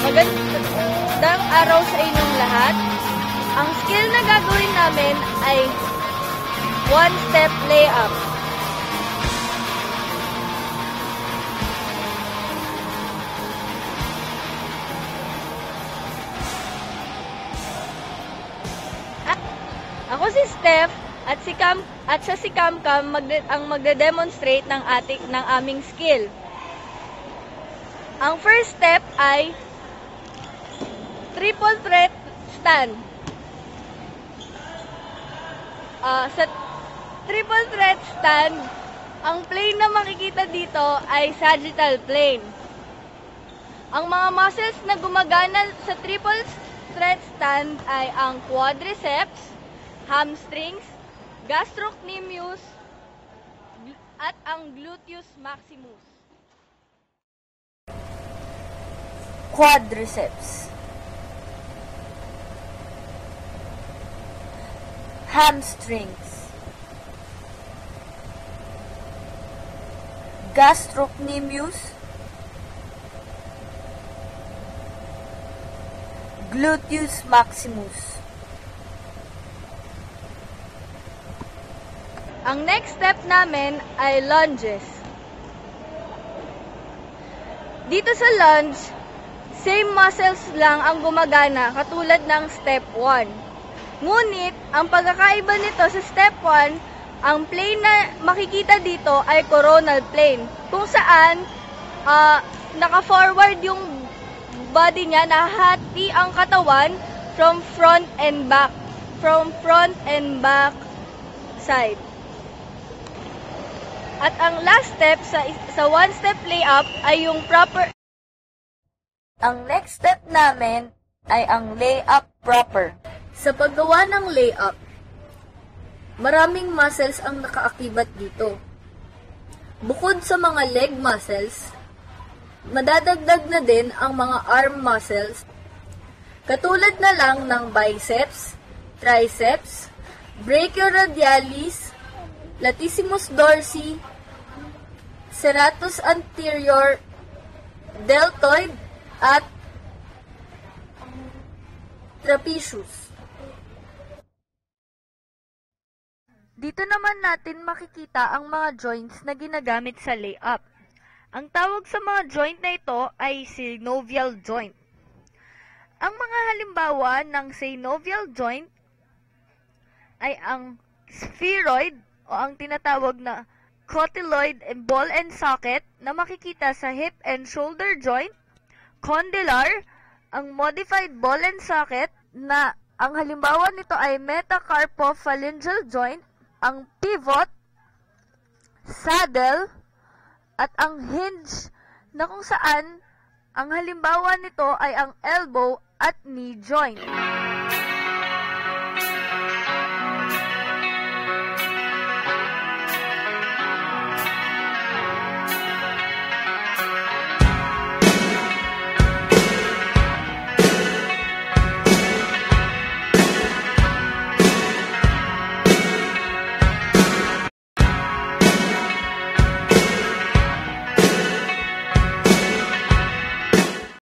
Magandang araw sa inyong lahat. Ang skill na gagawin namin ay one-step layup. Ako si Steph at siya si Camcam ang magde-demonstrate ng aming skill. Ang first step ay triple threat stand. Sa triple threat stand, ang plane na makikita dito ay sagittal plane. Ang mga muscles na gumagana sa triple threat stand ay ang quadriceps, hamstrings, gastrocnemius, at ang gluteus maximus. Quadriceps, hamstrings, gastrocnemius, gluteus maximus. Ang next step namin ay lunges. Dito sa lunge, same muscles lang ang gumagana katulad ng step 1. Ngunit, ang pagkakaiba nito sa step 1, ang plane na makikita dito ay coronal plane, kung saan naka-forward yung body niya, nahati ang katawan from front and back side. At ang last step sa one-step layup ay yung proper. Ang next step namin ay ang layup proper. Sa paggawa ng layup, maraming muscles ang nakaakibat dito. Bukod sa mga leg muscles, madadagdag na din ang mga arm muscles, katulad na lang ng biceps, triceps, brachioradialis, latissimus dorsi, serratus anterior, deltoid, at trapezius. Dito naman natin makikita ang mga joints na ginagamit sa layup. Ang tawag sa mga joint na ito ay synovial joint. Ang mga halimbawa ng synovial joint ay ang spheroid o ang tinatawag na cotyloid and ball and socket na makikita sa hip and shoulder joint, condylar, ang modified ball and socket na ang halimbawa nito ay metacarpophalangeal joint, ang pivot, saddle, at ang hinge na kung saan ang halimbawa nito ay ang elbow at knee joint.